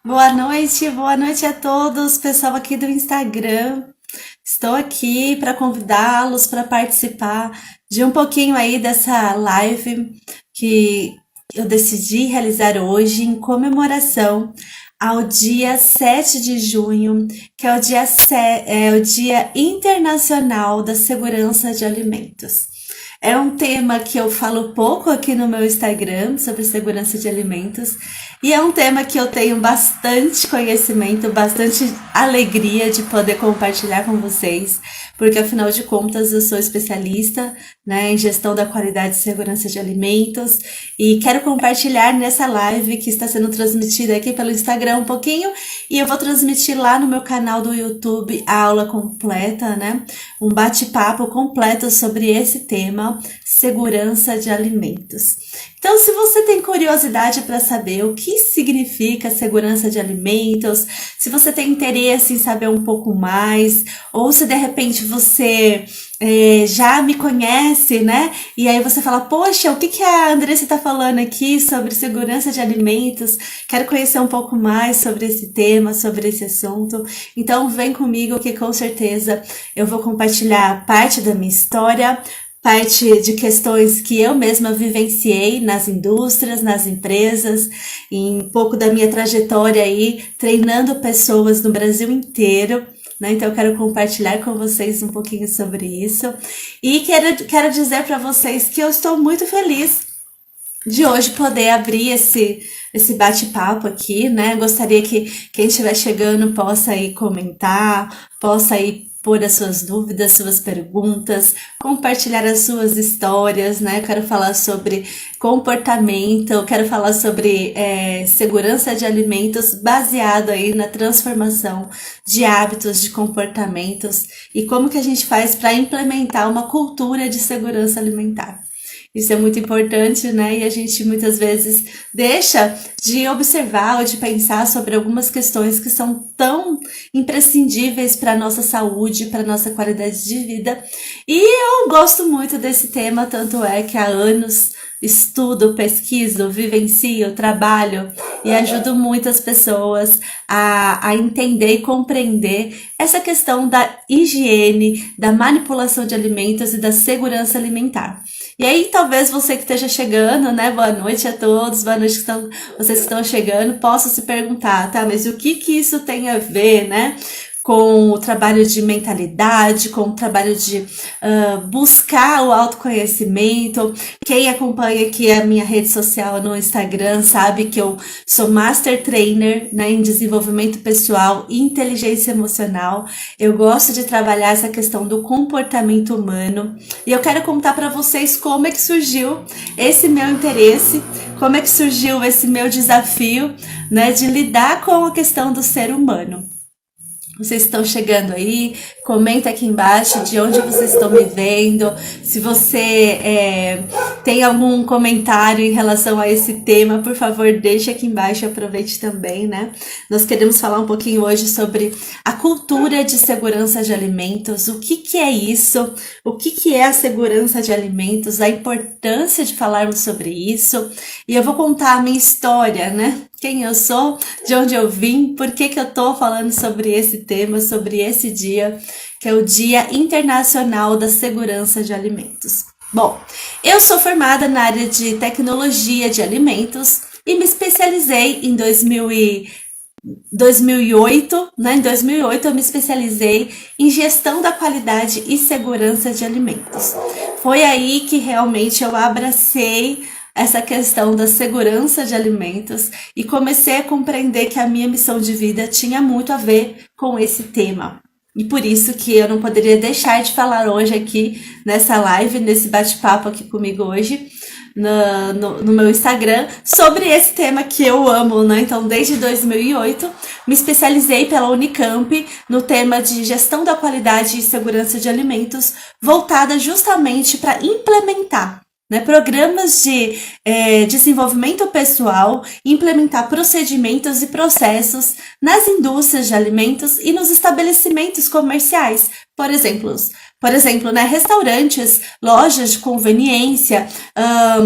Boa noite a todos, pessoal aqui do Instagram. Estou aqui para convidá-los para participar de um pouquinho aí dessa live que eu decidi realizar hoje em comemoração ao dia 7 de junho, que é o Dia Internacional da Segurança de Alimentos. É um tema que eu falo pouco aqui no meu Instagram sobre segurança de alimentos e é um tema que eu tenho bastante conhecimento, bastante alegria de poder compartilhar com vocês, porque afinal de contas eu sou especialista, né, em gestão da qualidade e segurança de alimentos e quero compartilhar nessa live que está sendo transmitida aqui pelo Instagram um pouquinho e eu vou transmitir lá no meu canal do YouTube a aula completa, né, um bate-papo completo sobre esse tema, segurança de alimentos. Então, se você tem curiosidade para saber o que significa segurança de alimentos, se você tem interesse em saber um pouco mais, ou se de repente você já me conhece, né? E aí você fala, poxa, o que que a Andressa está falando aqui sobre segurança de alimentos? Quero conhecer um pouco mais sobre esse tema, sobre esse assunto. Então vem comigo que com certeza eu vou compartilhar parte da minha história, parte de questões que eu mesma vivenciei nas indústrias, nas empresas, em um pouco da minha trajetória aí, treinando pessoas no Brasil inteiro, né? Então eu quero compartilhar com vocês um pouquinho sobre isso. E quero dizer para vocês que eu estou muito feliz de hoje poder abrir esse bate-papo aqui, né? Gostaria que quem estiver chegando possa aí comentar, possa aí pôr as suas dúvidas, suas perguntas, compartilhar as suas histórias, né? Eu quero falar sobre comportamento, eu quero falar sobre segurança de alimentos baseado aí na transformação de hábitos, de comportamentos e como que a gente faz para implementar uma cultura de segurança alimentar. Isso é muito importante, né? E a gente muitas vezes deixa de observar ou de pensar sobre algumas questões que são tão imprescindíveis para a nossa saúde, para a nossa qualidade de vida. E eu gosto muito desse tema, tanto é que há anos estudo, pesquiso, vivencio, trabalho e ajudo muitas pessoas a entender e compreender essa questão da higiene, da manipulação de alimentos e da segurança alimentar. E aí, talvez você que esteja chegando, né? Boa noite a todos, boa noite vocês que estão chegando, possam se perguntar, tá? Mas o que que isso tem a ver, né? Com o trabalho de mentalidade, com o trabalho de buscar o autoconhecimento. Quem acompanha aqui a minha rede social no Instagram sabe que eu sou Master Trainer, né, em desenvolvimento pessoal e inteligência emocional. Eu gosto de trabalhar essa questão do comportamento humano e eu quero contar para vocês como é que surgiu esse meu interesse, como é que surgiu esse meu desafio, né, de lidar com a questão do ser humano. Vocês estão chegando aí, comenta aqui embaixo de onde vocês estão me vendo, se você tem algum comentário em relação a esse tema, por favor, deixe aqui embaixo e aproveite também, né? Nós queremos falar um pouquinho hoje sobre a cultura de segurança de alimentos, o que que é isso, o que que é a segurança de alimentos, a importância de falarmos sobre isso, e eu vou contar a minha história, né? Quem eu sou, de onde eu vim, por que que eu tô falando sobre esse tema, sobre esse dia, que é o Dia Internacional da Segurança de Alimentos. Bom, eu sou formada na área de tecnologia de alimentos e me especializei em 2008, né? Em 2008 eu me especializei em gestão da qualidade e segurança de alimentos. Foi aí que realmente eu abracei essa questão da segurança de alimentos e comecei a compreender que a minha missão de vida tinha muito a ver com esse tema. E por isso que eu não poderia deixar de falar hoje aqui nessa live, nesse bate-papo aqui comigo hoje, no meu Instagram, sobre esse tema que eu amo, né? Então, desde 2008, me especializei pela Unicamp no tema de gestão da qualidade e segurança de alimentos, voltada justamente para implementar né, programas de desenvolvimento pessoal, implementar procedimentos e processos nas indústrias de alimentos e nos estabelecimentos comerciais, por exemplo, né, restaurantes, lojas de conveniência,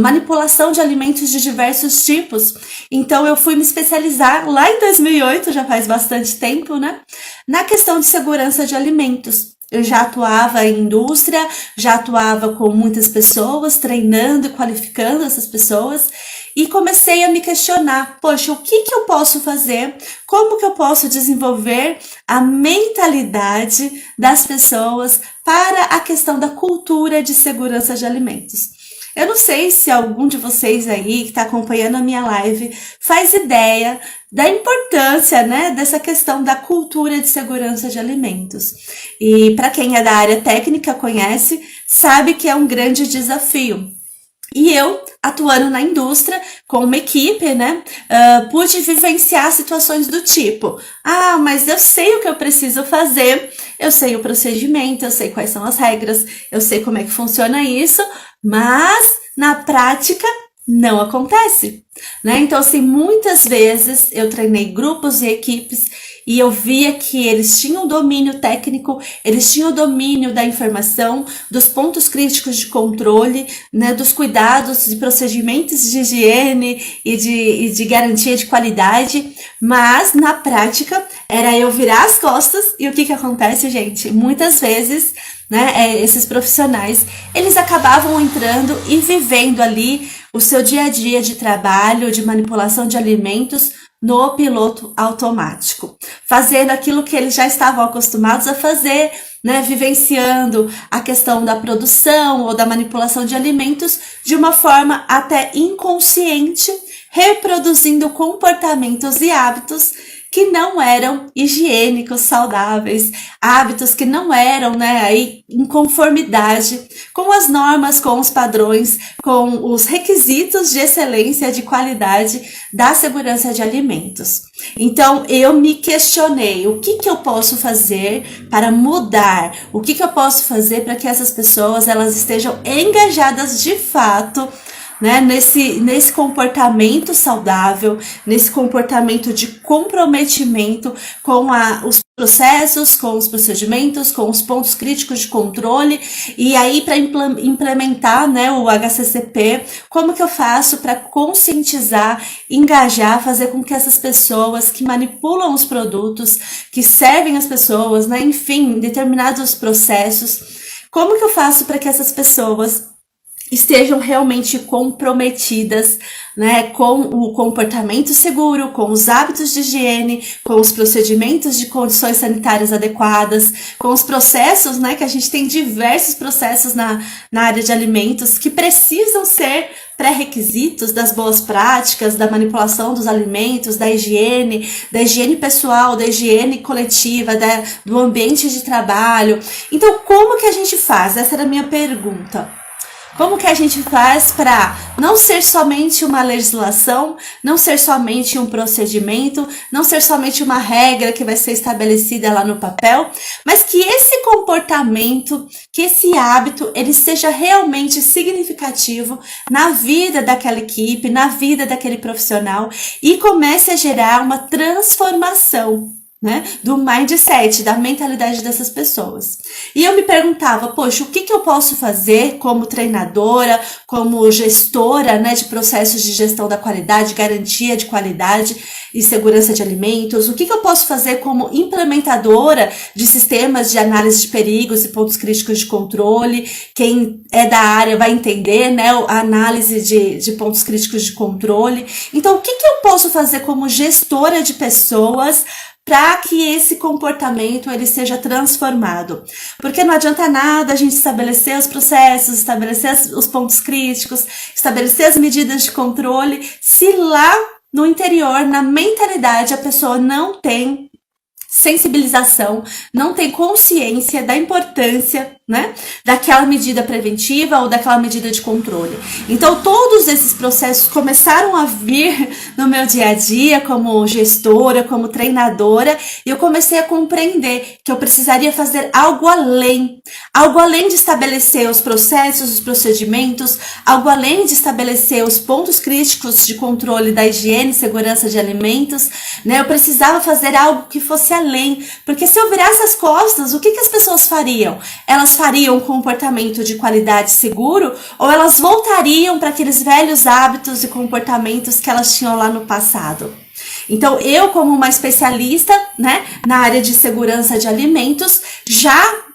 manipulação de alimentos de diversos tipos. Então eu fui me especializar lá em 2008, já faz bastante tempo, né, na questão de segurança de alimentos. Eu já atuava em indústria, já atuava com muitas pessoas, treinando e qualificando essas pessoas, e comecei a me questionar, poxa, o que eu posso fazer? Como que eu posso desenvolver a mentalidade das pessoas para a questão da cultura de segurança de alimentos? Eu não sei se algum de vocês aí que está acompanhando a minha live faz ideia da importância, né, dessa questão da cultura de segurança de alimentos. E para quem é da área técnica, conhece, sabe que é um grande desafio. E eu, atuando na indústria, com uma equipe, né, pude vivenciar situações do tipo: ah, mas eu sei o que eu preciso fazer, eu sei o procedimento, eu sei quais são as regras, eu sei como é que funciona isso, mas na prática não acontece, né? Então, assim, muitas vezes eu treinei grupos e equipes e eu via que eles tinham domínio técnico, eles tinham domínio da informação, dos pontos críticos de controle, né, dos cuidados e procedimentos de higiene e de garantia de qualidade, mas na prática era eu virar as costas e o que acontece, gente? Muitas vezes, né, esses profissionais, eles acabavam entrando e vivendo ali o seu dia a dia de trabalho, de manipulação de alimentos no piloto automático, fazendo aquilo que eles já estavam acostumados a fazer, né, vivenciando a questão da produção ou da manipulação de alimentos de uma forma até inconsciente, reproduzindo comportamentos e hábitos que não eram higiênicos, saudáveis, hábitos que não eram, né, aí, em conformidade com as normas, com os padrões, com os requisitos de excelência, de qualidade da segurança de alimentos. Então, eu me questionei, o que eu posso fazer para mudar? O que eu posso fazer para que essas pessoas elas estejam engajadas de fato, né, nesse comportamento saudável, nesse comportamento de comprometimento com os processos, com os procedimentos, com os pontos críticos de controle, e aí para implementar, né, o HCCP, como que eu faço para conscientizar, engajar, fazer com que essas pessoas que manipulam os produtos, que servem as pessoas, né, enfim, determinados processos, como que eu faço para que essas pessoas estejam realmente comprometidas, né, com o comportamento seguro, com os hábitos de higiene, com os procedimentos de condições sanitárias adequadas, com os processos, né, que a gente tem diversos processos na área de alimentos que precisam ser pré-requisitos das boas práticas, da manipulação dos alimentos, da higiene pessoal, da higiene coletiva, do ambiente de trabalho. Então, como que a gente faz? Essa era a minha pergunta. Como que a gente faz para não ser somente uma legislação, não ser somente um procedimento, não ser somente uma regra que vai ser estabelecida lá no papel, mas que esse comportamento, que esse hábito, ele seja realmente significativo na vida daquela equipe, na vida daquele profissional e comece a gerar uma transformação, né, do mindset, da mentalidade dessas pessoas. E eu me perguntava, poxa, o que eu posso fazer como treinadora, como gestora, né, de processos de gestão da qualidade, garantia de qualidade e segurança de alimentos? O que eu posso fazer como implementadora de sistemas de análise de perigos e pontos críticos de controle? Quem é da área vai entender, né, a análise de pontos críticos de controle. Então, o que eu posso fazer como gestora de pessoas para que esse comportamento ele seja transformado? Porque não adianta nada a gente estabelecer os processos, estabelecer os pontos críticos, estabelecer as medidas de controle, se lá no interior, na mentalidade, a pessoa não tem sensibilização, não tem consciência da importância né, daquela medida preventiva ou daquela medida de controle. Então, todos esses processos começaram a vir no meu dia a dia como gestora, como treinadora, e eu comecei a compreender que eu precisaria fazer algo além de estabelecer os processos, os procedimentos, algo além de estabelecer os pontos críticos de controle da higiene e segurança de alimentos, né? Eu precisava fazer algo que fosse além, porque se eu virasse as costas, o que as pessoas fariam? Elas fariam um comportamento de qualidade seguro ou elas voltariam para aqueles velhos hábitos e comportamentos que elas tinham lá no passado? Então, eu como uma especialista, né, na área de segurança de alimentos, já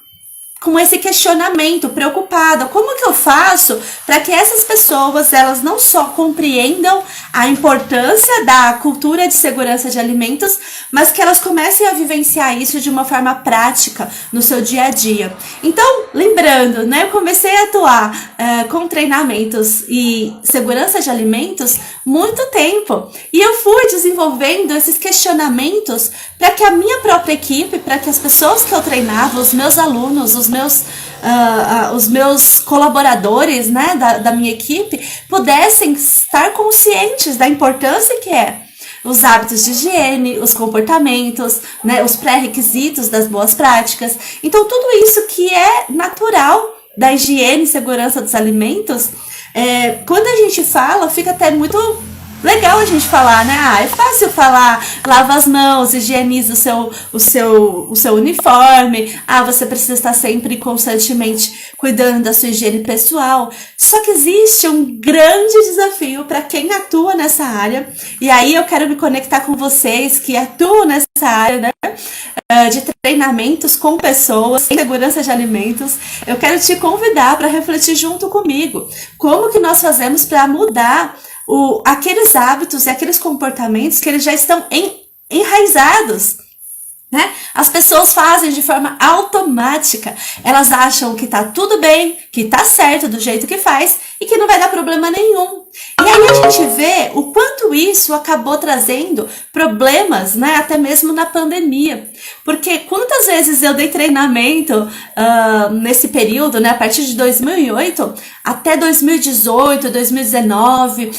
com esse questionamento, preocupada, como que eu faço para que essas pessoas, elas não só compreendam a importância da cultura de segurança de alimentos, mas que elas comecem a vivenciar isso de uma forma prática no seu dia a dia. Então, lembrando, né, eu comecei a atuar com treinamentos e segurança de alimentos muito tempo, e eu fui desenvolvendo esses questionamentos para que a minha própria equipe, para que as pessoas que eu treinava, os meus alunos, os meus colaboradores, né, da minha equipe, pudessem estar conscientes da importância que é os hábitos de higiene, os comportamentos, né, os pré-requisitos das boas práticas. Então, tudo isso que é natural da higiene e segurança dos alimentos, quando a gente fala, fica até muito legal a gente falar, né? É fácil falar, lava as mãos, higieniza o seu uniforme. Você precisa estar sempre constantemente cuidando da sua higiene pessoal. Só que existe um grande desafio para quem atua nessa área. E aí eu quero me conectar com vocês que atuam nessa área, né? De treinamentos com pessoas em segurança de alimentos. Eu quero te convidar para refletir junto comigo. Como que nós fazemos para mudar aqueles hábitos e aqueles comportamentos que eles já estão enraizados, né? As pessoas fazem de forma automática. Elas acham que tá tudo bem, que tá certo do jeito que faz e que não vai dar problema nenhum. E aí a gente vê o quanto isso acabou trazendo problemas, né? Até mesmo na pandemia. Porque quantas vezes eu dei treinamento nesse período, né? A partir de 2008 até 2018, 2019,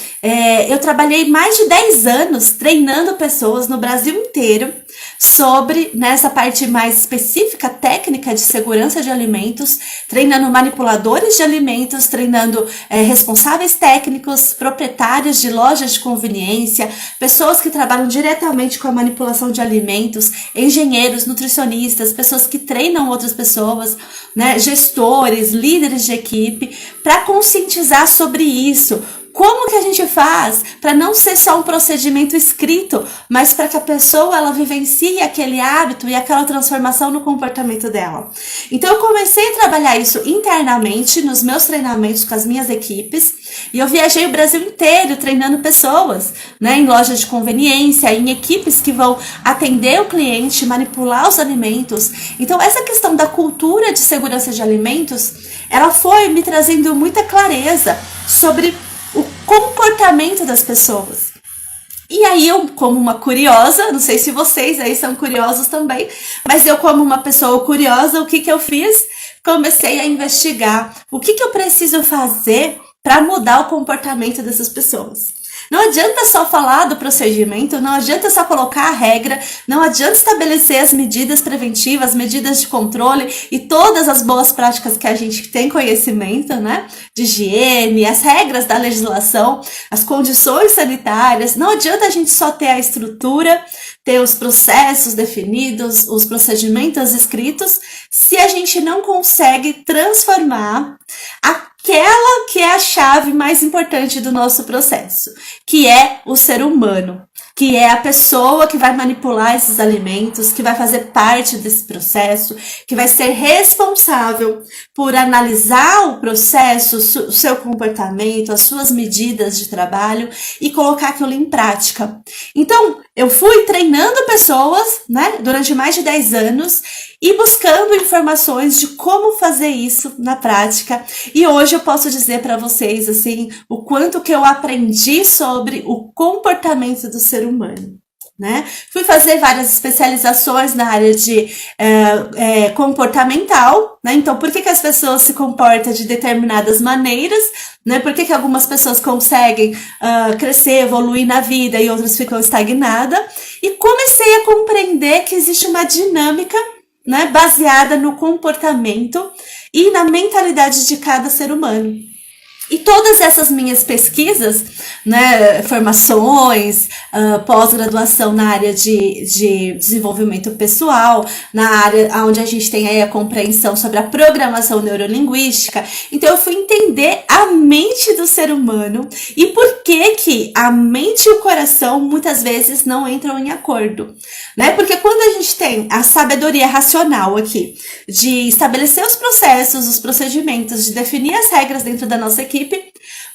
eu trabalhei mais de 10 anos treinando pessoas no Brasil inteiro sobre, nessa parte mais específica, técnica de segurança de alimentos, treinando manipuladores de alimentos, treinando responsáveis técnicos, proprietários de lojas de conveniência, pessoas que trabalham diretamente com a manipulação de alimentos, engenheiros, nutricionistas, pessoas que treinam outras pessoas, né, gestores, líderes de equipe, para conscientizar sobre isso. Como que a gente faz para não ser só um procedimento escrito, mas para que a pessoa ela vivencie aquele hábito e aquela transformação no comportamento dela? Então eu comecei a trabalhar isso internamente nos meus treinamentos com as minhas equipes, e eu viajei o Brasil inteiro treinando pessoas, né, em lojas de conveniência, em equipes que vão atender o cliente, manipular os alimentos. Então essa questão da cultura de segurança de alimentos, ela foi me trazendo muita clareza sobre o comportamento das pessoas. E aí eu, como uma curiosa, não sei se vocês aí são curiosos também, mas eu como uma pessoa curiosa, o que eu fiz? Comecei a investigar o que eu preciso fazer para mudar o comportamento dessas pessoas. Não adianta só falar do procedimento, não adianta só colocar a regra, não adianta estabelecer as medidas preventivas, medidas de controle e todas as boas práticas que a gente tem conhecimento, né? De higiene, as regras da legislação, as condições sanitárias. Não adianta a gente só ter a estrutura, ter os processos definidos, os procedimentos escritos, se a gente não consegue transformar aquela que é a chave mais importante do nosso processo, que é o ser humano, que é a pessoa que vai manipular esses alimentos, que vai fazer parte desse processo, que vai ser responsável por analisar o processo, o seu comportamento, as suas medidas de trabalho e colocar aquilo em prática. Então, eu fui treinando pessoas, né, durante mais de 10 anos e buscando informações de como fazer isso na prática. E hoje eu posso dizer para vocês, assim, o quanto que eu aprendi sobre o comportamento do ser humano. né? Fui fazer várias especializações na área de comportamental, né? Então, por que as pessoas se comportam de determinadas maneiras, né? Por que algumas pessoas conseguem crescer, evoluir na vida e outras ficam estagnadas? E comecei a compreender que existe uma dinâmica, né, baseada no comportamento e na mentalidade de cada ser humano. E todas essas minhas pesquisas, né, formações, pós-graduação na área de desenvolvimento pessoal, na área onde a gente tem aí a compreensão sobre a programação neurolinguística, então eu fui entender a mente do ser humano e por que a mente e o coração muitas vezes não entram em acordo, né? Porque quando a gente tem a sabedoria racional aqui, de estabelecer os processos, os procedimentos, de definir as regras dentro da nossa equipe,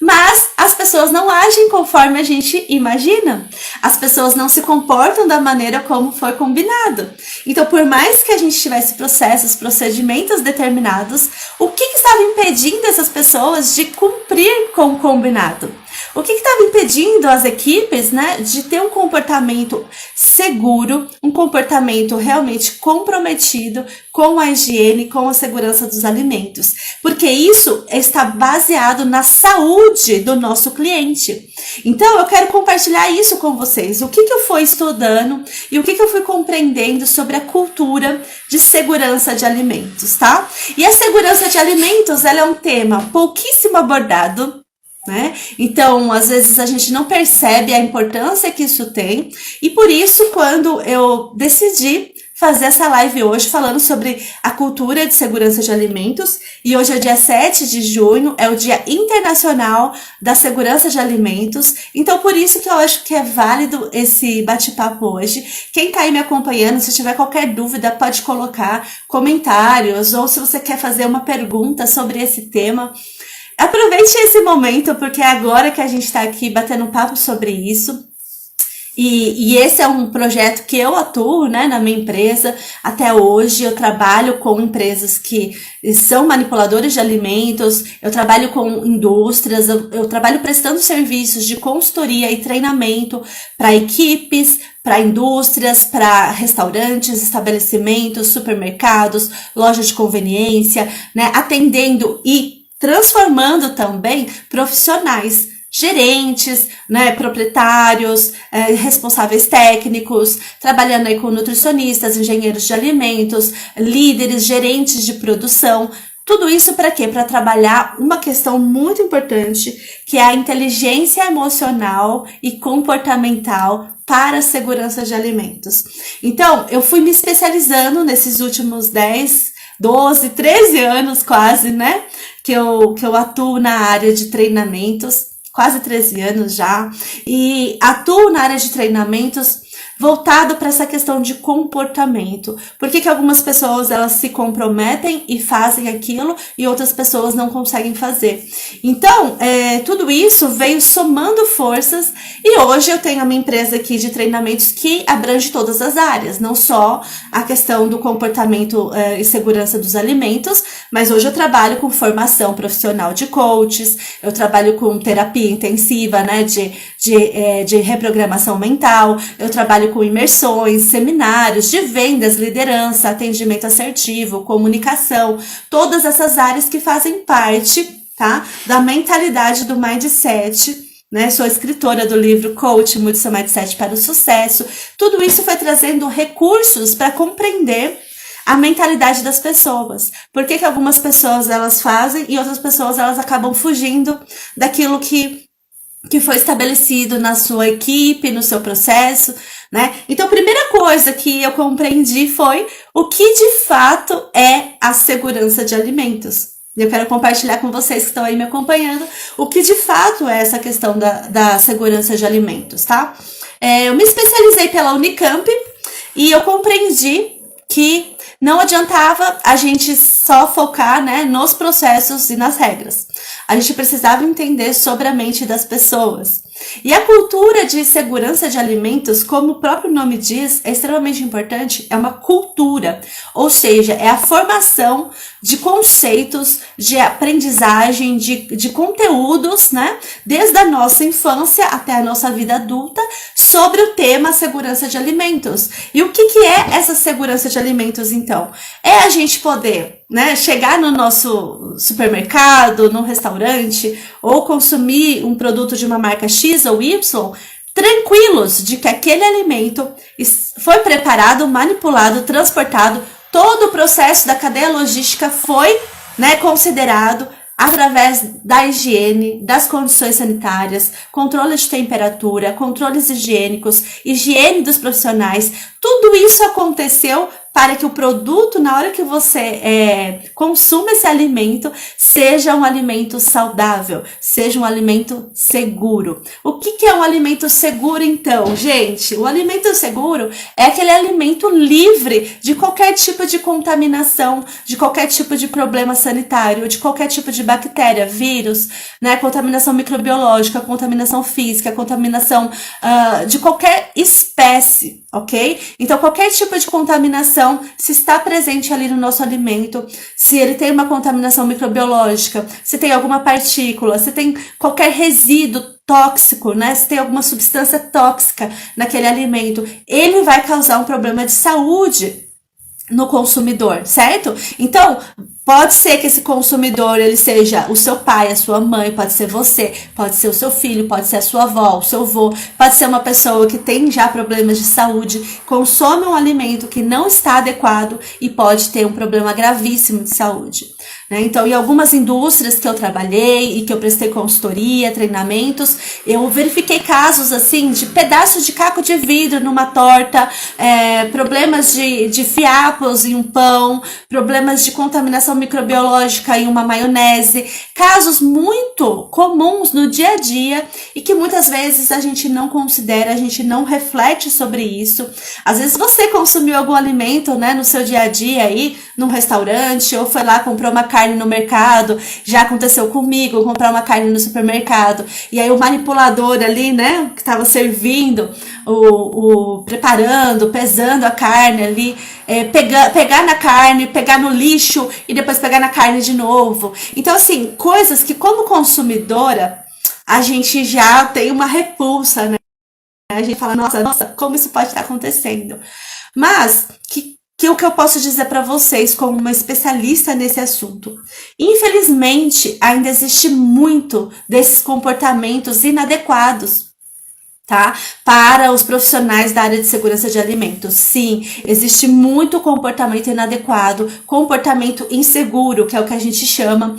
mas as pessoas não agem conforme a gente imagina. As pessoas não se comportam da maneira como foi combinado. Então, por mais que a gente tivesse processos, procedimentos determinados, o que estava impedindo essas pessoas de cumprir com o combinado? O que estava impedindo as equipes, né, de ter um comportamento seguro, um comportamento realmente comprometido com a higiene, com a segurança dos alimentos? Porque isso está baseado na saúde do nosso cliente. Então, eu quero compartilhar isso com vocês. O que eu fui estudando e o que eu fui compreendendo sobre a cultura de segurança de alimentos, tá? E a segurança de alimentos, ela é um tema pouquíssimo abordado, né? Então, às vezes a gente não percebe a importância que isso tem, e por isso, quando eu decidi fazer essa live hoje falando sobre a cultura de segurança de alimentos, e hoje é dia 7 de junho, é o Dia Internacional da Segurança de Alimentos, então por isso que eu acho que é válido esse bate-papo hoje. Quem tá aí me acompanhando, se tiver qualquer dúvida, pode colocar comentários, ou se você quer fazer uma pergunta sobre esse tema, aproveite esse momento, porque é agora que a gente está aqui batendo um papo sobre isso. E esse é um projeto que eu atuo, né, na minha empresa. Até hoje eu trabalho com empresas que são manipuladores de alimentos, eu trabalho com indústrias, eu trabalho prestando serviços de consultoria e treinamento para equipes, para indústrias, para restaurantes, estabelecimentos, supermercados, lojas de conveniência, né, atendendo e transformando também profissionais, gerentes, né, proprietários, responsáveis técnicos, trabalhando aí com nutricionistas, engenheiros de alimentos, líderes, gerentes de produção. Tudo isso para quê? Para trabalhar uma questão muito importante, que é a inteligência emocional e comportamental para a segurança de alimentos. Então, eu fui me especializando nesses últimos 10, 12, 13 anos quase, né? Que eu atuo na área de treinamentos, quase 13 anos já, e atuo na área de treinamentos voltado para essa questão de comportamento. Por que algumas pessoas elas se comprometem e fazem aquilo e outras pessoas não conseguem fazer? Então, tudo isso veio somando forças e hoje eu tenho a minha empresa aqui de treinamentos que abrange todas as áreas, não só a questão do comportamento e segurança dos alimentos, mas hoje eu trabalho com formação profissional de coaches, eu trabalho com terapia intensiva, né, de reprogramação mental, eu trabalho com imersões, seminários de vendas, liderança, atendimento assertivo, comunicação, todas essas áreas que fazem parte, tá, da mentalidade do mindset, né? Sou escritora do livro Coach, Mude Seu Mindset para o Sucesso. Tudo isso foi trazendo recursos para compreender a mentalidade das pessoas. Por que algumas pessoas elas fazem e outras pessoas elas acabam fugindo daquilo que foi estabelecido na sua equipe, no seu processo, né? Então, a primeira coisa que eu compreendi foi o que de fato é a segurança de alimentos. Eu quero compartilhar com vocês que estão aí me acompanhando o que de fato é essa questão da segurança de alimentos, tá? Eu me especializei pela Unicamp e eu compreendi que não adiantava a gente só focar, né, nos processos e nas regras. A gente precisava entender sobre a mente das pessoas. E a cultura de segurança de alimentos, como o próprio nome diz, é extremamente importante, é uma cultura, ou seja, é a formação de conceitos, de aprendizagem, de conteúdos, né, desde a nossa infância até a nossa vida adulta, sobre o tema segurança de alimentos. E o que é essa segurança de alimentos, então? É a gente poder, né, chegar no nosso supermercado, no restaurante, ou consumir um produto de uma marca X ou Y, tranquilos de que aquele alimento foi preparado, manipulado, transportado, todo o processo da cadeia logística foi, né, considerado através da higiene, das condições sanitárias, controle de temperatura, controles higiênicos, higiene dos profissionais. Tudo isso aconteceu para que o produto, na hora que você consuma esse alimento, seja um alimento saudável, seja um alimento seguro. O que é um alimento seguro, então, gente? O alimento seguro é aquele alimento livre de qualquer tipo de contaminação, de qualquer tipo de problema sanitário, de qualquer tipo de bactéria, vírus, né? Contaminação microbiológica, contaminação física, contaminação de qualquer espécie, ok? Então, qualquer tipo de contaminação, se está presente ali no nosso alimento, se ele tem uma contaminação microbiológica, se tem alguma partícula, se tem qualquer resíduo tóxico, né? Se tem alguma substância tóxica naquele alimento, ele vai causar um problema de saúde no consumidor, certo? Então, pode ser que esse consumidor, ele seja o seu pai, a sua mãe, pode ser você, pode ser o seu filho, pode ser a sua avó, o seu avô, pode ser uma pessoa que tem já problemas de saúde, consome um alimento que não está adequado e pode ter um problema gravíssimo de saúde. Né? Então, em algumas indústrias que eu trabalhei e que eu prestei consultoria, treinamentos, eu verifiquei casos assim de pedaços de caco de vidro numa torta, problemas de fiapos em um pão, problemas de contaminação microbiológica em uma maionese, casos muito comuns no dia a dia e que muitas vezes a gente não considera, a gente não reflete sobre isso. Às vezes você consumiu algum alimento, né, no seu dia a dia aí, num restaurante, ou foi lá, comprou uma carne no mercado, já aconteceu comigo, comprar uma carne no supermercado, e aí o manipulador ali, né, que estava servindo, preparando, pesando a carne ali, pegar na carne, pegar no lixo e depois pegar na carne de novo. Então, assim, coisas que como consumidora, a gente já tem uma repulsa, né? A gente fala, nossa, como isso pode estar acontecendo? Mas, o que eu posso dizer para vocês como uma especialista nesse assunto? Infelizmente, ainda existe muito desses comportamentos inadequados, tá? Para os profissionais da área de segurança de alimentos. Sim, existe muito comportamento inadequado, comportamento inseguro, que é o que a gente chama,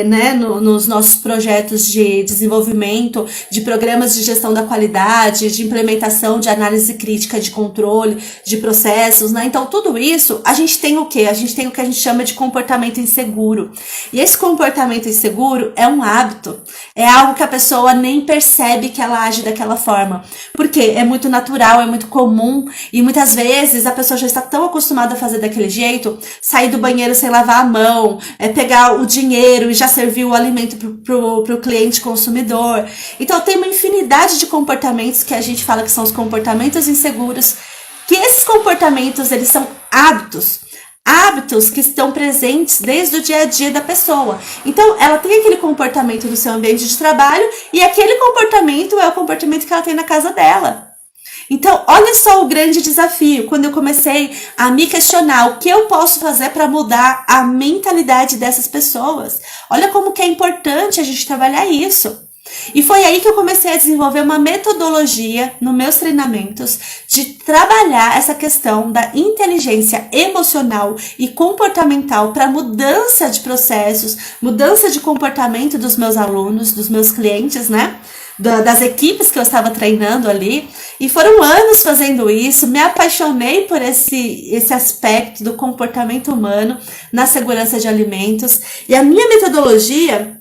né, nos nossos projetos de desenvolvimento, de programas de gestão da qualidade, de implementação de análise crítica de controle, de processos, né? Então, tudo isso, a gente tem o quê? A gente tem o que a gente chama de comportamento inseguro. E esse comportamento inseguro é um hábito, é algo que a pessoa nem percebe que ela age daquela forma, porque é muito natural, é muito comum e muitas vezes a pessoa já está tão acostumada a fazer daquele jeito, sair do banheiro sem lavar a mão, pegar o dinheiro e já servir o alimento pro cliente consumidor. Então tem uma infinidade de comportamentos que a gente fala que são os comportamentos inseguros, que esses comportamentos eles são hábitos que estão presentes desde o dia a dia da pessoa. Então, ela tem aquele comportamento no seu ambiente de trabalho e aquele comportamento é o comportamento que ela tem na casa dela. Então, olha só o grande desafio, quando eu comecei a me questionar o que eu posso fazer para mudar a mentalidade dessas pessoas. Olha como que é importante a gente trabalhar isso. E foi aí que eu comecei a desenvolver uma metodologia nos meus treinamentos de trabalhar essa questão da inteligência emocional e comportamental para mudança de processos, mudança de comportamento dos meus alunos, dos meus clientes, né? Das equipes que eu estava treinando ali. E foram anos fazendo isso, me apaixonei por esse aspecto do comportamento humano na segurança de alimentos. E a minha metodologia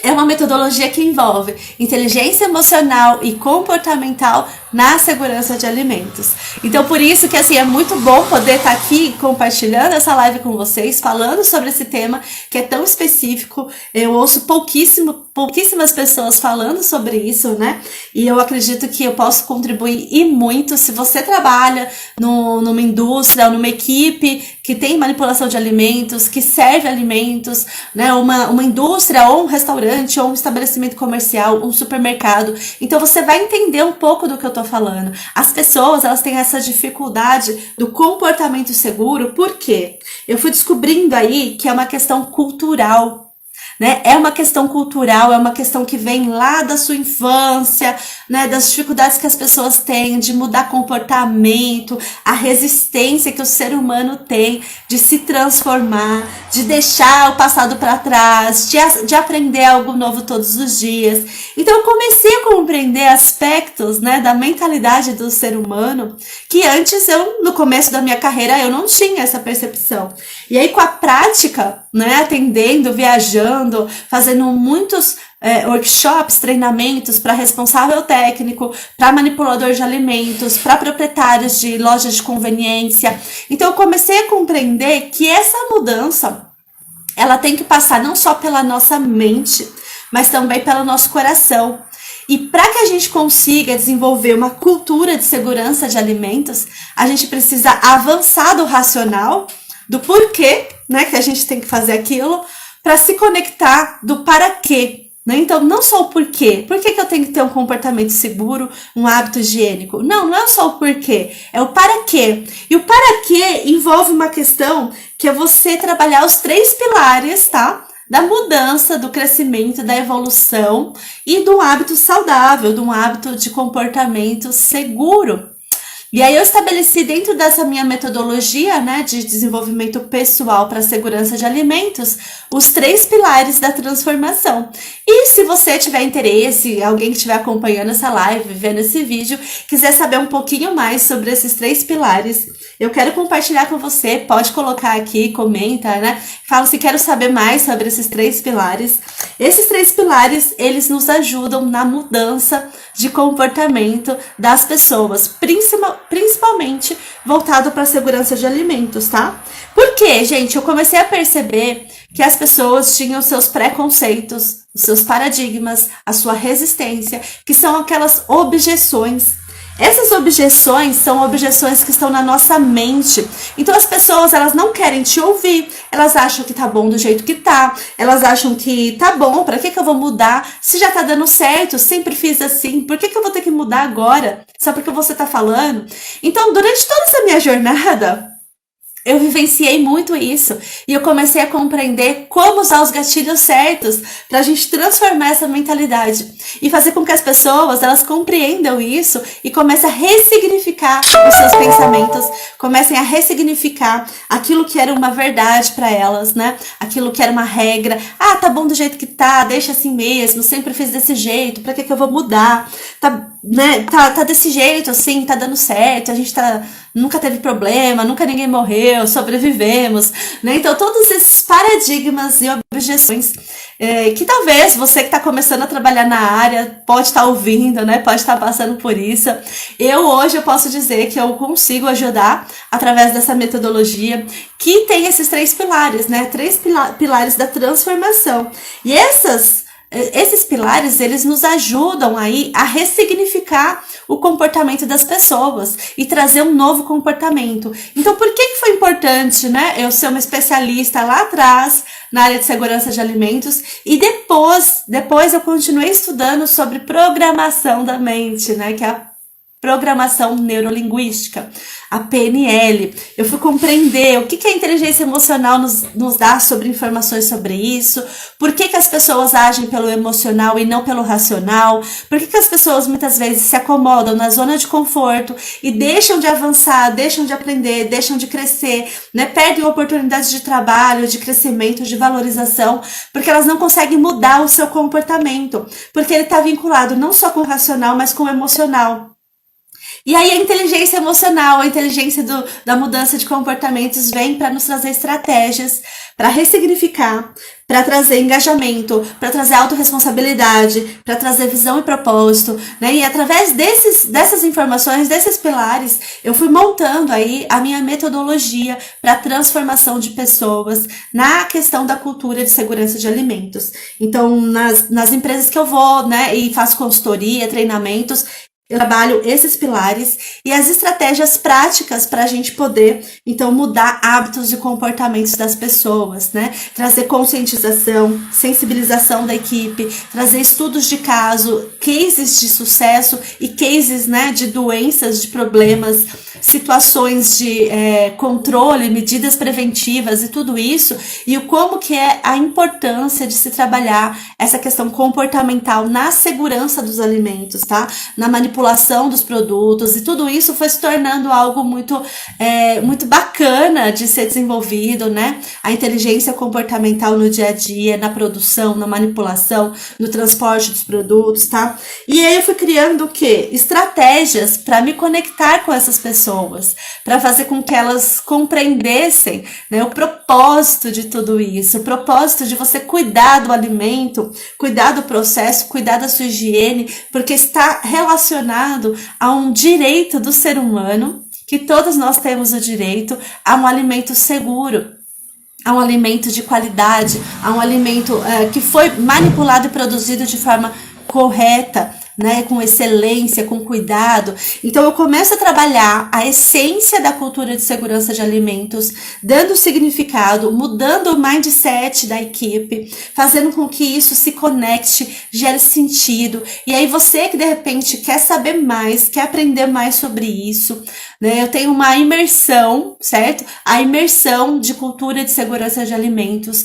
é uma metodologia que envolve inteligência emocional e comportamental na segurança de alimentos. Então, por isso que assim, é muito bom poder estar aqui compartilhando essa live com vocês, falando sobre esse tema que é tão específico. Eu ouço pouquíssimas pessoas falando sobre isso, né? E eu acredito que eu posso contribuir e muito se você trabalha numa indústria ou numa equipe que tem manipulação de alimentos, que serve alimentos, né? Uma indústria ou um restaurante ou um estabelecimento comercial, um supermercado. Então você vai entender um pouco do que eu tô falando. As pessoas, elas têm essa dificuldade do comportamento seguro, por quê? Eu fui descobrindo aí que é uma questão cultural, né? É uma questão cultural, é uma questão que vem lá da sua infância, né? Das dificuldades que as pessoas têm de mudar comportamento, a resistência que o ser humano tem de se transformar, de deixar o passado para trás, de aprender algo novo todos os dias. Então eu comecei a compreender aspectos, né, da mentalidade do ser humano que antes no começo da minha carreira, eu não tinha essa percepção. E aí com a prática, né, atendendo, viajando, fazendo muitos workshops, treinamentos para responsável técnico, para manipulador de alimentos, para proprietários de lojas de conveniência. Então eu comecei a compreender que essa mudança, ela tem que passar não só pela nossa mente, mas também pelo nosso coração. E para que a gente consiga desenvolver uma cultura de segurança de alimentos, a gente precisa avançar do racional, do porquê, né, que a gente tem que fazer aquilo, para se conectar do para quê. Né? Então, não só o porquê. Por que eu tenho que ter um comportamento seguro, um hábito higiênico? Não é só o porquê, é o para quê. E o para quê envolve uma questão que é você trabalhar os 3 pilares, tá? Da mudança, do crescimento, da evolução e do hábito saudável, de um hábito de comportamento seguro. E aí eu estabeleci dentro dessa minha metodologia, né, de desenvolvimento pessoal para a segurança de alimentos, os 3 pilares da transformação. E se você tiver interesse, alguém que estiver acompanhando essa live, vendo esse vídeo, quiser saber um pouquinho mais sobre esses 3 pilares, eu quero compartilhar com você, pode colocar aqui, comenta, né? Fala se quero saber mais sobre esses 3 pilares. Esses 3 pilares, eles nos ajudam na mudança de comportamento das pessoas, principalmente voltado para a segurança de alimentos, tá? Por quê, gente? Eu comecei a perceber que as pessoas tinham seus preconceitos, os seus paradigmas, a sua resistência, que são aquelas objeções. Essas objeções são objeções que estão na nossa mente. Então as pessoas, elas não querem te ouvir, elas acham que tá bom do jeito que tá, elas acham que tá bom, pra que eu vou mudar? Se já tá dando certo, sempre fiz assim, por que eu vou ter que mudar agora? Só porque você tá falando? Então, durante toda essa minha jornada, eu vivenciei muito isso e eu comecei a compreender como usar os gatilhos certos para a gente transformar essa mentalidade e fazer com que as pessoas, elas compreendam isso e comecem a ressignificar os seus pensamentos, comecem a ressignificar aquilo que era uma verdade para elas, né? Aquilo que era uma regra. Ah, tá bom do jeito que tá, deixa assim mesmo, sempre fiz desse jeito, para que eu vou mudar? Tá desse jeito, assim, tá dando certo, a gente nunca teve problema, nunca ninguém morreu, sobrevivemos, né? Então, todos esses paradigmas e objeções que talvez você que está começando a trabalhar na área pode estar ouvindo, né? Pode estar passando por isso. Hoje eu posso dizer que eu consigo ajudar através dessa metodologia que tem esses 3 pilares, né? 3 pilares da transformação. E esses pilares, eles nos ajudam aí a ressignificar o comportamento das pessoas e trazer um novo comportamento. Então, por que foi importante, né, eu ser uma especialista lá atrás na área de segurança de alimentos e depois eu continuei estudando sobre programação da mente, né, que é a programação neurolinguística, a PNL. Eu fui compreender o que a inteligência emocional nos dá sobre informações sobre isso, por que as pessoas agem pelo emocional e não pelo racional, por que as pessoas muitas vezes se acomodam na zona de conforto e deixam de avançar, deixam de aprender, deixam de crescer, né? Perdem oportunidades de trabalho, de crescimento, de valorização, porque elas não conseguem mudar o seu comportamento, porque ele está vinculado não só com o racional, mas com o emocional. E aí a inteligência emocional, a inteligência da mudança de comportamentos vem para nos trazer estratégias, para ressignificar, para trazer engajamento, para trazer autorresponsabilidade, para trazer visão e propósito, né? E através dessas informações, desses pilares, eu fui montando aí a minha metodologia para transformação de pessoas na questão da cultura de segurança de alimentos. Então, nas empresas que eu vou, né, e faço consultoria, treinamentos, Eu trabalho esses pilares e as estratégias práticas para a gente poder, então, mudar hábitos e comportamentos das pessoas, né? Trazer conscientização, sensibilização da equipe, trazer estudos de caso, cases de sucesso e cases, né, de doenças, de problemas, situações de controle, medidas preventivas e tudo isso, e o como que é a importância de se trabalhar essa questão comportamental na segurança dos alimentos, tá? Na manipulação dos produtos, e tudo isso foi se tornando algo muito bacana de ser desenvolvido, né? A inteligência comportamental no dia a dia, na produção, na manipulação, no transporte dos produtos, tá? E aí eu fui criando o quê? Estratégias para me conectar com essas pessoas, para fazer com que elas compreendessem, né, o propósito de tudo isso, o propósito de você cuidar do alimento, cuidar do processo, cuidar da sua higiene, porque está relacionado a um direito do ser humano, que todos nós temos o direito a um alimento seguro, a um alimento de qualidade, a um alimento que foi manipulado e produzido de forma correta, né, com excelência, com cuidado. Então eu começo a trabalhar a essência da cultura de segurança de alimentos, dando significado, mudando o mindset da equipe, fazendo com que isso se conecte, gere sentido. E aí você que de repente quer saber mais, quer aprender mais sobre isso, né, eu tenho uma imersão, certo? A imersão de cultura de segurança de alimentos,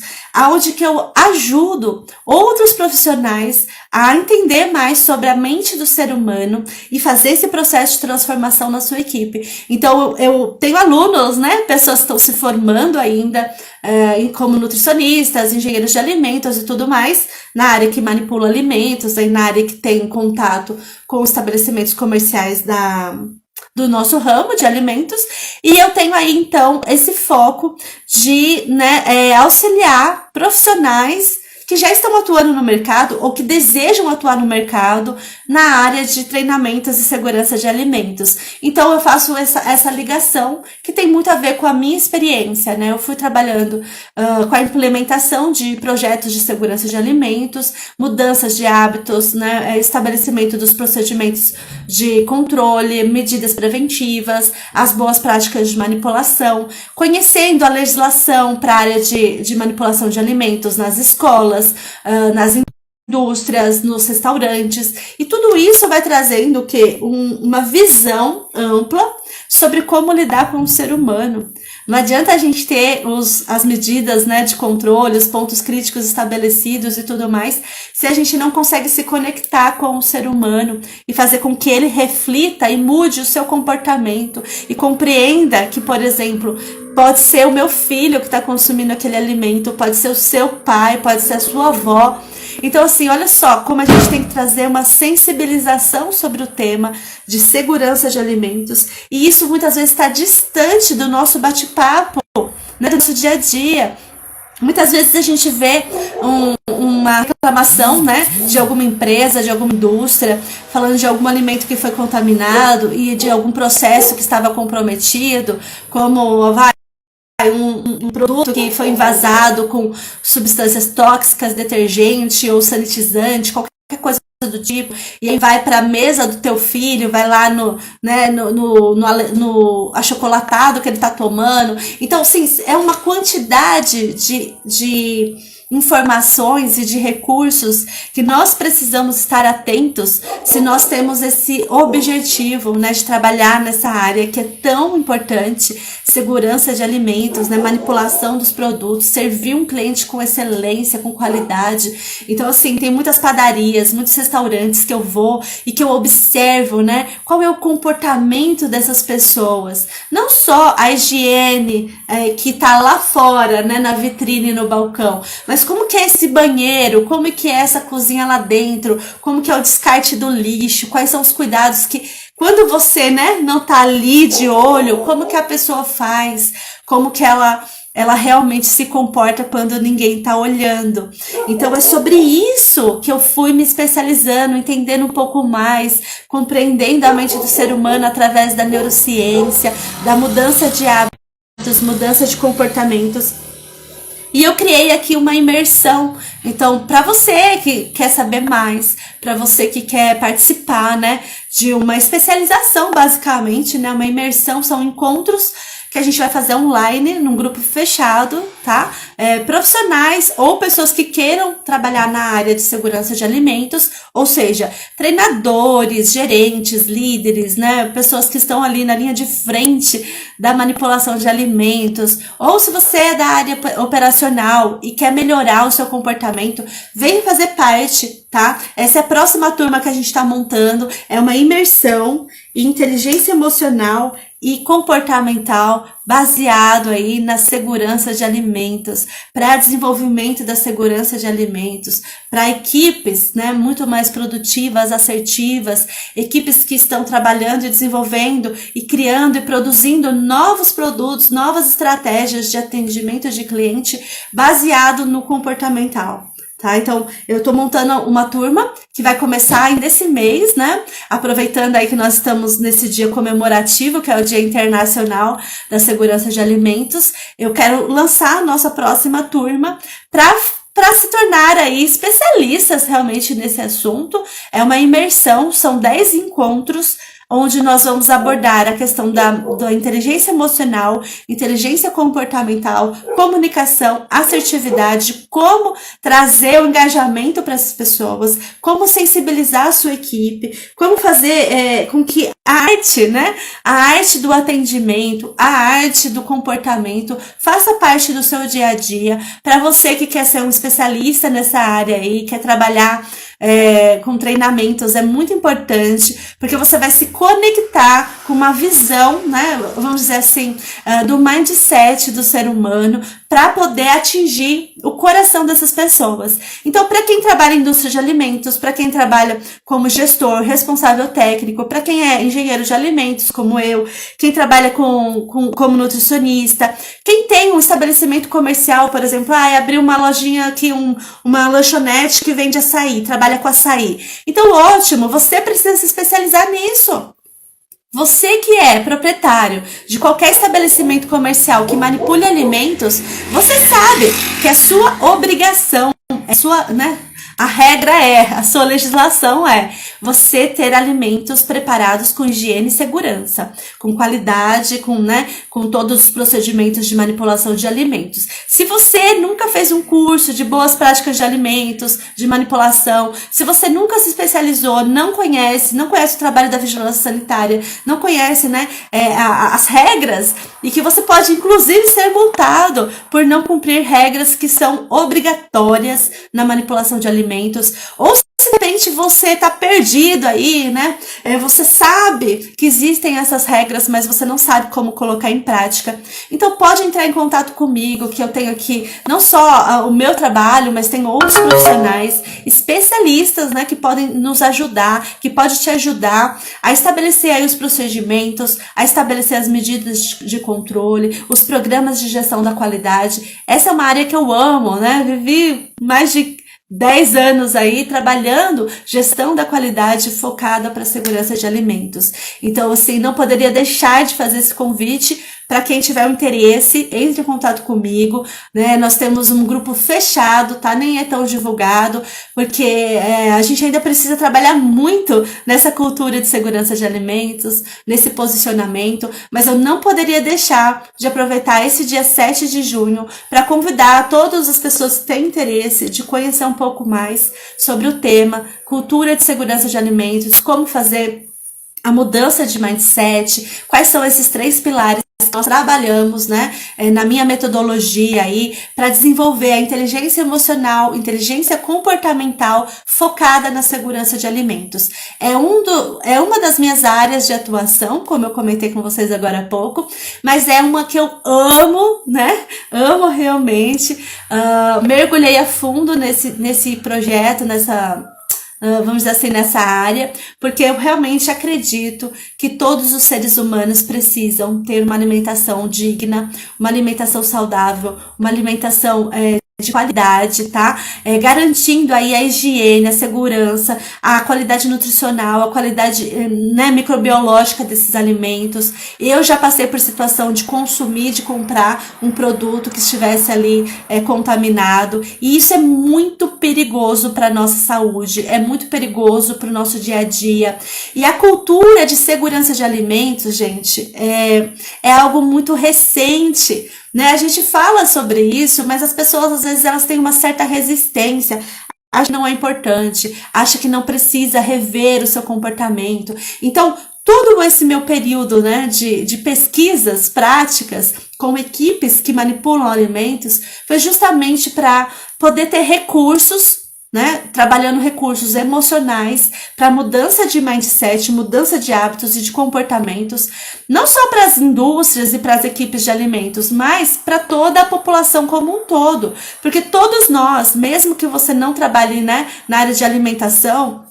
onde que eu ajudo outros profissionais a entender mais sobre a mente do ser humano e fazer esse processo de transformação na sua equipe. Então, eu tenho alunos, né? Pessoas que estão se formando ainda como nutricionistas, engenheiros de alimentos e tudo mais, na área que manipula alimentos, aí na área que tem contato com estabelecimentos comerciais do nosso ramo de alimentos, e eu tenho aí então esse foco de, né, auxiliar profissionais que já estão atuando no mercado ou que desejam atuar no mercado na área de treinamentos e segurança de alimentos. Então eu faço essa ligação que tem muito a ver com a minha experiência, né? Eu fui trabalhando com a implementação de projetos de segurança de alimentos, mudanças de hábitos, né? Estabelecimento dos procedimentos de controle, medidas preventivas, as boas práticas de manipulação, conhecendo a legislação para a área de manipulação de alimentos nas escolas, nas indústrias, nos restaurantes, e tudo isso vai trazendo o quê? Uma visão ampla sobre como lidar com o ser humano. Não adianta a gente ter as medidas, né, de controle, os pontos críticos estabelecidos e tudo mais, se a gente não consegue se conectar com o ser humano e fazer com que ele reflita e mude o seu comportamento e compreenda que, por exemplo, pode ser o meu filho que está consumindo aquele alimento, pode ser o seu pai, pode ser a sua avó. Então, assim, olha só como a gente tem que trazer uma sensibilização sobre o tema de segurança de alimentos. E isso muitas vezes está distante do nosso bate-papo, né, do nosso dia a dia. Muitas vezes a gente vê uma reclamação, né, de alguma empresa, de alguma indústria, falando de algum alimento que foi contaminado e de algum processo que estava comprometido, como um produto que foi envasado com substâncias tóxicas, detergente ou sanitizante, qualquer coisa do tipo, e aí vai para a mesa do teu filho, vai lá no achocolatado que ele está tomando. Então, sim, é uma quantidade de informações e de recursos que nós precisamos estar atentos se nós temos esse objetivo, né, de trabalhar nessa área que é tão importante, segurança de alimentos, né, manipulação dos produtos, servir um cliente com excelência, com qualidade. Então, assim, tem muitas padarias, muitos restaurantes que eu vou e que eu observo, né, qual é o comportamento dessas pessoas. Não só a higiene que tá lá fora, né, na vitrine, no balcão, mas como que é esse banheiro, como que é essa cozinha lá dentro, como que é o descarte do lixo, quais são os cuidados que, quando você, né, não tá ali de olho, como que a pessoa faz, como que ela realmente se comporta quando ninguém tá olhando. Então é sobre isso que eu fui me especializando, entendendo um pouco mais, compreendendo a mente do ser humano através da neurociência, da mudança de hábitos, mudança de comportamentos. E eu criei aqui uma imersão. Então, para você que quer saber mais, para você que quer participar, né, de uma especialização, basicamente, né? Uma imersão, são encontros que a gente vai fazer online, num grupo fechado, tá? Profissionais ou pessoas que queiram trabalhar na área de segurança de alimentos, ou seja, treinadores, gerentes, líderes, né? Pessoas que estão ali na linha de frente da manipulação de alimentos, ou se você é da área operacional e quer melhorar o seu comportamento, vem fazer parte, tá? Essa é a próxima turma que a gente está montando, é uma imersão em inteligência emocional e comportamental baseado aí na segurança de alimentos, para desenvolvimento da segurança de alimentos, para equipes, né, muito mais produtivas, assertivas, equipes que estão trabalhando e desenvolvendo e criando e produzindo novos produtos, novas estratégias de atendimento de cliente baseado no comportamental. Tá? Então, eu estou montando uma turma que vai começar ainda esse mês, né? Aproveitando aí que nós estamos nesse dia comemorativo, que é o Dia Internacional da Segurança de Alimentos, eu quero lançar a nossa próxima turma para se tornar aí especialistas realmente nesse assunto. É uma imersão, são 10 encontros, onde nós vamos abordar a questão da inteligência emocional, inteligência comportamental, comunicação, assertividade, como trazer o engajamento para essas pessoas, como sensibilizar a sua equipe, como fazer com que a arte, né? A arte do atendimento, a arte do comportamento faça parte do seu dia a dia. Para você que quer ser um especialista nessa área aí, quer trabalhar com treinamentos, é muito importante, porque você vai se conectar com uma visão, né, vamos dizer assim, do mindset do ser humano, para poder atingir o coração dessas pessoas. Então, para quem trabalha em indústria de alimentos, para quem trabalha como gestor, responsável técnico, para quem é engenheiro de alimentos, como eu, quem trabalha como nutricionista, quem tem um estabelecimento comercial, por exemplo, abriu uma lojinha aqui, uma lanchonete que vende açaí, trabalha com açaí. Então, ótimo, você precisa se especializar nisso. Você que é proprietário de qualquer estabelecimento comercial que manipule alimentos, você sabe que é sua obrigação, é sua, né? A regra a sua legislação é você ter alimentos preparados com higiene e segurança, com qualidade, com todos os procedimentos de manipulação de alimentos. Se você nunca fez um curso de boas práticas de alimentos, de manipulação, se você nunca se especializou, não conhece o trabalho da vigilância sanitária, não conhece, né, as regras, e que você pode inclusive ser multado por não cumprir regras que são obrigatórias na manipulação de alimentos, ou se de repente você tá perdido aí, né? Você sabe que existem essas regras, mas você não sabe como colocar em prática. Então pode entrar em contato comigo, que eu tenho aqui não só o meu trabalho, mas tem outros profissionais, especialistas, né, que podem nos ajudar, que pode te ajudar a estabelecer aí os procedimentos, a estabelecer as medidas de controle, os programas de gestão da qualidade. Essa é uma área que eu amo, né? Vivi mais de 10 anos aí trabalhando gestão da qualidade focada para a segurança de alimentos. Então, assim, não poderia deixar de fazer esse convite para quem tiver um interesse, entre em contato comigo, né? Nós temos um grupo fechado, tá? Nem é tão divulgado, porque a gente ainda precisa trabalhar muito nessa cultura de segurança de alimentos, nesse posicionamento, mas eu não poderia deixar de aproveitar esse dia 7 de junho para convidar todas as pessoas que têm interesse de conhecer um pouco mais sobre o tema, cultura de segurança de alimentos, como fazer a mudança de mindset, quais são esses 3 pilares que nós trabalhamos, né, na minha metodologia aí, para desenvolver a inteligência emocional, inteligência comportamental focada na segurança de alimentos. É uma das minhas áreas de atuação, como eu comentei com vocês agora há pouco, mas é uma que eu amo, né, amo realmente, mergulhei a fundo nesse projeto, vamos dizer assim, nessa área, porque eu realmente acredito que todos os seres humanos precisam ter uma alimentação digna, uma alimentação saudável, uma alimentação de qualidade, tá? Garantindo aí a higiene, a segurança, a qualidade nutricional, a qualidade, né, microbiológica desses alimentos. Eu já passei por situação de consumir, de comprar um produto que estivesse ali contaminado, e isso é muito perigoso para nossa saúde, é muito perigoso para o nosso dia a dia. E a cultura de segurança de alimentos, gente, é algo muito recente, né? A gente fala sobre isso, mas as pessoas às vezes elas têm uma certa resistência. Acha que não é importante, acha que não precisa rever o seu comportamento. Então, todo esse meu período, né, de pesquisas práticas com equipes que manipulam alimentos foi justamente para poder ter recursos, né, trabalhando recursos emocionais para mudança de mindset, mudança de hábitos e de comportamentos, não só para as indústrias e para as equipes de alimentos, mas para toda a população como um todo, porque todos nós, mesmo que você não trabalhe, né, na área de alimentação,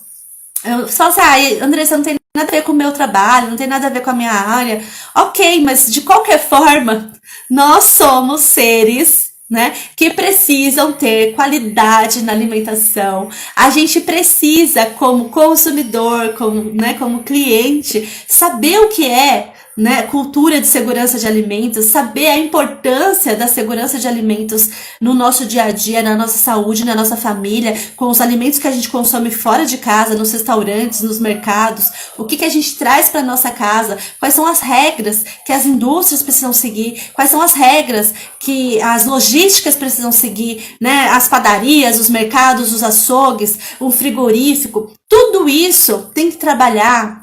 eu falo assim, Andressa, não tem nada a ver com o meu trabalho, não tem nada a ver com a minha área. Ok, mas de qualquer forma, nós somos seres, né, que precisam ter qualidade na alimentação. A gente precisa, como consumidor, como cliente, saber o que é, né, cultura de segurança de alimentos, saber a importância da segurança de alimentos no nosso dia a dia, na nossa saúde, na nossa família, com os alimentos que a gente consome fora de casa, nos restaurantes, nos mercados, o que a gente traz para nossa casa, quais são as regras que as indústrias precisam seguir, quais são as regras que as logísticas precisam seguir, né, as padarias, os mercados, os açougues, o frigorífico, tudo isso tem que trabalhar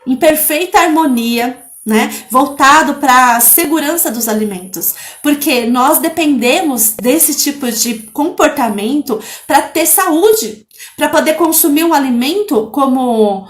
em perfeita harmonia, né, voltado para a segurança dos alimentos, porque nós dependemos desse tipo de comportamento para ter saúde, para poder consumir um alimento como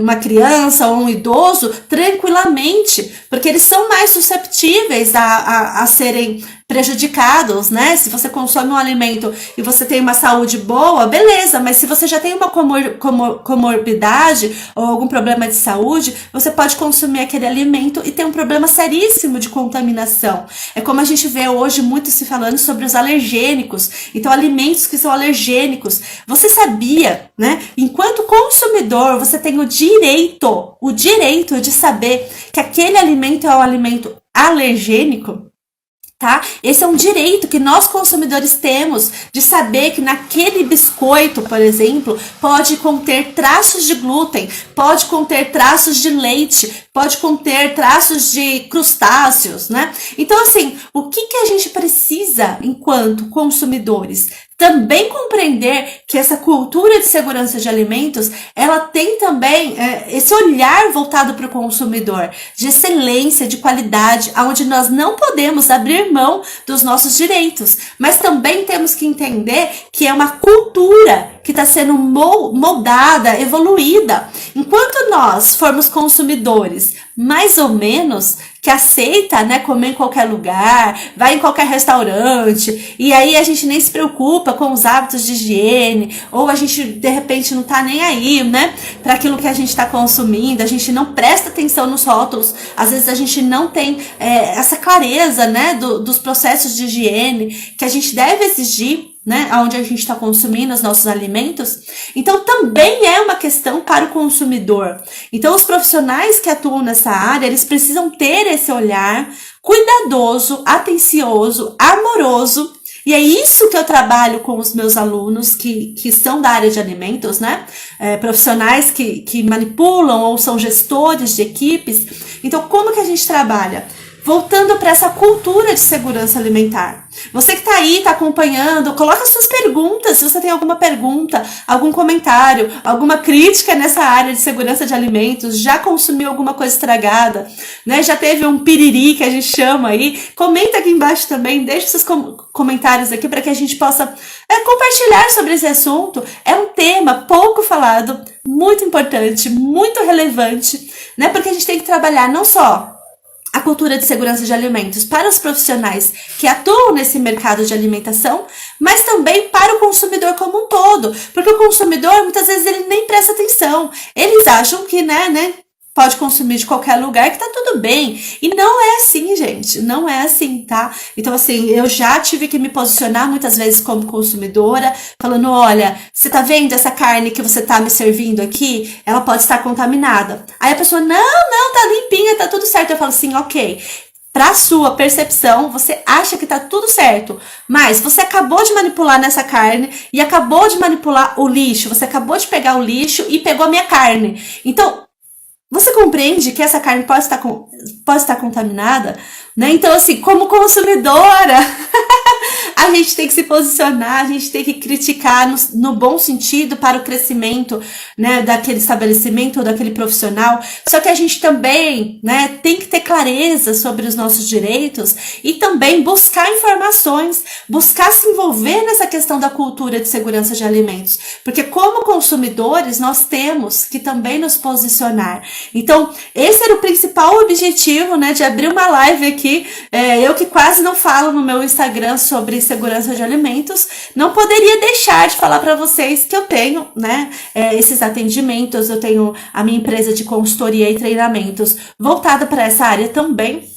uma criança ou um idoso tranquilamente, porque eles são mais susceptíveis a serem prejudicados, né? Se você consome um alimento e você tem uma saúde boa, beleza, mas se você já tem uma comorbidade ou algum problema de saúde, você pode consumir aquele alimento e ter um problema seríssimo de contaminação. É como a gente vê hoje muito se falando sobre os alergênicos, então alimentos que são alergênicos. Você sabia, né? Enquanto consumidor, você tem o direito de saber que aquele alimento é um alimento alergênico, tá? Esse é um direito que nós consumidores temos de saber que naquele biscoito, por exemplo, pode conter traços de glúten, pode conter traços de leite, pode conter traços de crustáceos, né? Então, assim, o que a gente precisa enquanto consumidores? Também compreender que essa cultura de segurança de alimentos, ela tem também esse olhar voltado para o consumidor, de excelência, de qualidade, onde nós não podemos abrir mão dos nossos direitos, mas também temos que entender que é uma cultura que está sendo moldada, evoluída. Enquanto nós formos consumidores, mais ou menos, que aceita, né, comer em qualquer lugar, vai em qualquer restaurante, e aí a gente nem se preocupa com os hábitos de higiene, ou a gente, de repente, não tá nem aí, né, para aquilo que a gente está consumindo, a gente não presta atenção nos rótulos, às vezes a gente não tem essa clareza, né, dos processos de higiene que a gente deve exigir, né, onde a gente está consumindo os nossos alimentos. Então também é uma questão para o consumidor. Então os profissionais que atuam nessa área, eles precisam ter esse olhar cuidadoso, atencioso, amoroso. E é isso que eu trabalho com os meus alunos que são da área de alimentos, né? Profissionais que manipulam ou são gestores de equipes. Então como que a gente trabalha? Voltando para essa cultura de segurança alimentar. Você que está aí, está acompanhando, coloca suas perguntas, se você tem alguma pergunta, algum comentário, alguma crítica nessa área de segurança de alimentos, já consumiu alguma coisa estragada, né? Já teve um piriri que a gente chama aí, comenta aqui embaixo também, deixa seus comentários aqui para que a gente possa compartilhar sobre esse assunto. É um tema pouco falado, muito importante, muito relevante, né? Porque a gente tem que trabalhar não só a cultura de segurança de alimentos para os profissionais que atuam nesse mercado de alimentação, mas também para o consumidor como um todo, porque o consumidor muitas vezes ele nem presta atenção, eles acham que, né, pode consumir de qualquer lugar que tá tudo bem. E não é assim, gente. Não é assim, tá? Então, assim, eu já tive que me posicionar muitas vezes como consumidora, falando, olha, você tá vendo essa carne que você tá me servindo aqui? Ela pode estar contaminada. Aí a pessoa, não, tá limpinha, tá tudo certo. Eu falo assim, ok. Pra sua percepção, você acha que tá tudo certo, mas você acabou de manipular nessa carne e acabou de manipular o lixo, você acabou de pegar o lixo e pegou a minha carne. Então, você compreende que essa carne pode estar contaminada, né? Então, assim, como consumidora, a gente tem que se posicionar, a gente tem que criticar no bom sentido para o crescimento, né, daquele estabelecimento ou daquele profissional. Só que a gente também, né, tem que ter clareza sobre os nossos direitos e também buscar informações, buscar se envolver nessa questão da cultura de segurança de alimentos. Porque como consumidores, nós temos que também nos posicionar. Então, esse era o principal objetivo, né, de abrir uma live aqui. Eu que quase não falo no meu Instagram sobre segurança de alimentos, não poderia deixar de falar para vocês que eu tenho, né, esses atendimentos, eu tenho a minha empresa de consultoria e treinamentos voltada para essa área também,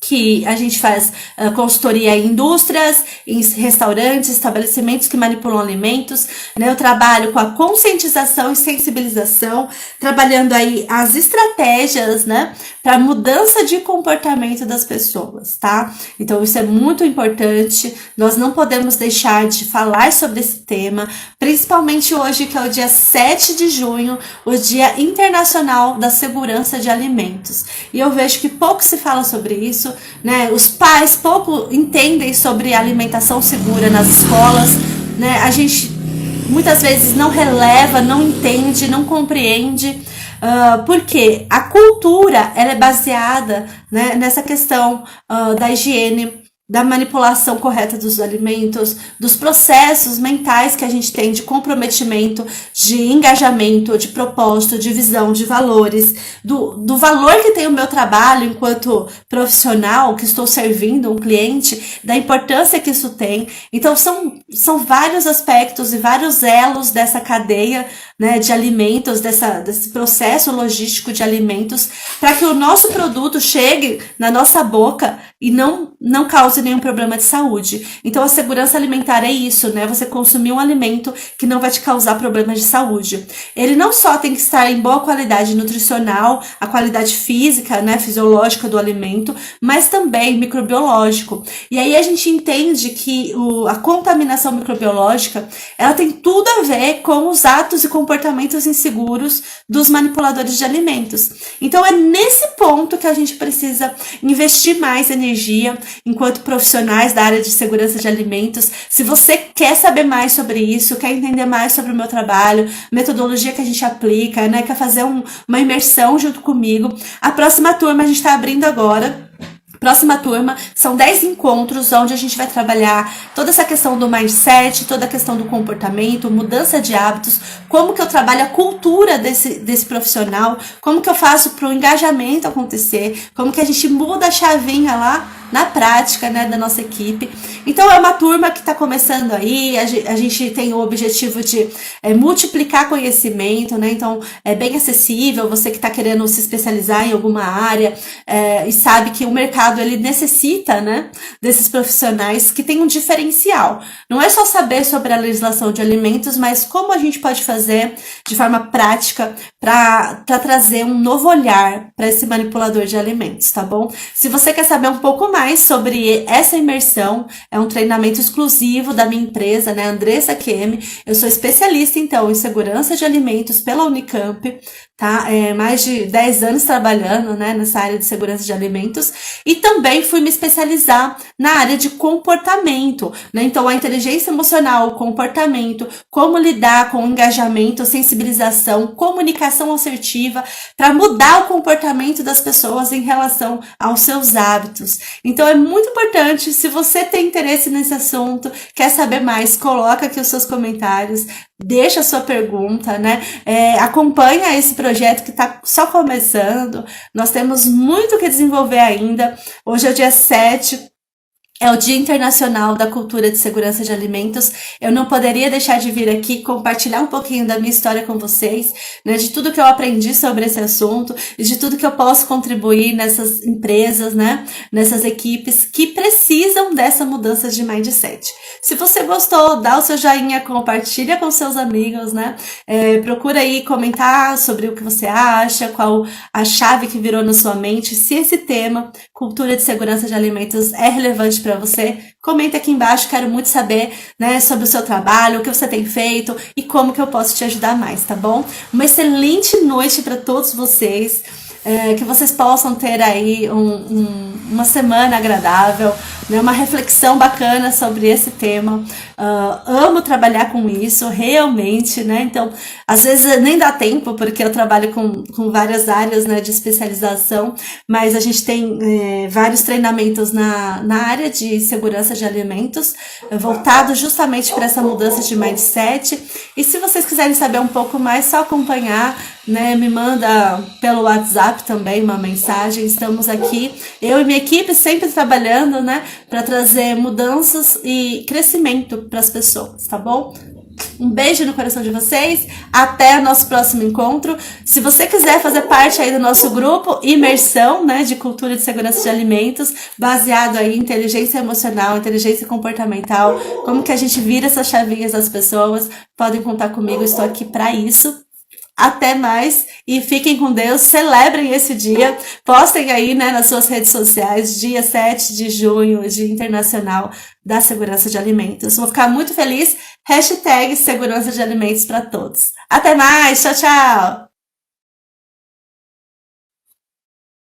que a gente faz consultoria em indústrias, em restaurantes, estabelecimentos que manipulam alimentos, né? Eu trabalho com a conscientização e sensibilização, trabalhando aí as estratégias, né, para mudança de comportamento das pessoas, tá? Então isso é muito importante, nós não podemos deixar de falar sobre esse tema, principalmente hoje, que é o dia 7 de junho, o Dia Internacional da Segurança de Alimentos. E eu vejo que pouco se fala sobre isso, né? Os pais pouco entendem sobre alimentação segura nas escolas, né? A gente muitas vezes não releva, não entende, não compreende, porque a cultura ela é baseada, né, nessa questão da higiene, da manipulação correta dos alimentos, dos processos mentais que a gente tem de comprometimento, de engajamento, de propósito, de visão, de valores, do valor que tem o meu trabalho enquanto profissional, que estou servindo um cliente, da importância que isso tem. Então, são vários aspectos e vários elos dessa cadeia, né, de alimentos, desse processo logístico de alimentos, para que o nosso produto chegue na nossa boca e não cause nenhum problema de saúde. Então a segurança alimentar é isso, né? Você consumir um alimento que não vai te causar problemas de saúde. Ele não só tem que estar em boa qualidade nutricional, a qualidade física, né, fisiológica do alimento, mas também microbiológico. E aí a gente entende que a contaminação microbiológica, ela tem tudo a ver com os atos e comportamentos inseguros dos manipuladores de alimentos. Então é nesse ponto que a gente precisa investir mais energia enquanto profissionais da área de segurança de alimentos. Se você quer saber mais sobre isso, quer entender mais sobre o meu trabalho, metodologia que a gente aplica, né, quer fazer uma imersão junto comigo, a próxima turma a gente está abrindo agora. Próxima turma, são 10 encontros onde a gente vai trabalhar toda essa questão do mindset, toda a questão do comportamento, mudança de hábitos, como que eu trabalho a cultura desse profissional, como que eu faço para o engajamento acontecer, como que a gente muda a chavinha lá na prática, né, da nossa equipe. Então é uma turma que está começando aí, a gente tem o objetivo de multiplicar conhecimento, né, então é bem acessível, você que está querendo se especializar em alguma área e sabe que o mercado ele necessita, né, desses profissionais que tem um diferencial. Não é só saber sobre a legislação de alimentos, mas como a gente pode fazer de forma prática para trazer um novo olhar para esse manipulador de alimentos, tá bom? Se você quer saber um pouco mais sobre essa imersão, é um treinamento exclusivo da minha empresa, né, Andressa QM. Eu sou especialista, então, em segurança de alimentos pela Unicamp, tá? Mais de 10 anos trabalhando, né, nessa área de segurança de alimentos, e também fui me especializar na área de comportamento, né? Então, a inteligência emocional, o comportamento, como lidar com engajamento, sensibilização, comunicação assertiva, para mudar o comportamento das pessoas em relação aos seus hábitos. Então, é muito importante, se você tem interesse nesse assunto, quer saber mais, coloca aqui os seus comentários, deixa a sua pergunta, né? Acompanha esse projeto que está só começando. Nós temos muito que desenvolver ainda. Hoje é o dia 7. É o Dia Internacional da Cultura de Segurança de Alimentos. Eu não poderia deixar de vir aqui compartilhar um pouquinho da minha história com vocês, né, de tudo que eu aprendi sobre esse assunto e de tudo que eu posso contribuir nessas empresas, né, nessas equipes que precisam dessa mudança de mindset. Se você gostou, dá o seu joinha, compartilha com seus amigos, né? Procura aí comentar sobre o que você acha, qual a chave que virou na sua mente, se esse tema, cultura de segurança de alimentos, é relevante para você. Comenta aqui embaixo, quero muito saber, né, sobre o seu trabalho, o que você tem feito e como que eu posso te ajudar mais, tá bom? Uma excelente noite para todos vocês. Que vocês possam ter aí uma semana agradável, né, uma reflexão bacana sobre esse tema. Amo trabalhar com isso, realmente, né? Então, às vezes nem dá tempo, porque eu trabalho com várias áreas, né, de especialização, mas a gente tem vários treinamentos na área de segurança de alimentos, voltado justamente para essa mudança de mindset. E se vocês quiserem saber um pouco mais, só acompanhar, né? Me manda pelo WhatsApp também uma mensagem. Estamos aqui, eu e minha equipe, sempre trabalhando, né, para trazer mudanças e crescimento para as pessoas, tá bom? Um beijo no coração de vocês, até o nosso próximo encontro. Se você quiser fazer parte aí do nosso grupo Imersão, né, de cultura de segurança de alimentos, baseado aí em inteligência emocional, inteligência comportamental, como que a gente vira essas chavinhas das pessoas, podem contar comigo, estou aqui para isso. Até mais e fiquem com Deus, celebrem esse dia, postem aí, né, nas suas redes sociais, dia 7 de junho, Dia Internacional da Segurança de Alimentos. Vou ficar muito feliz, hashtag Segurança de Alimentos para todos. Até mais, tchau, tchau!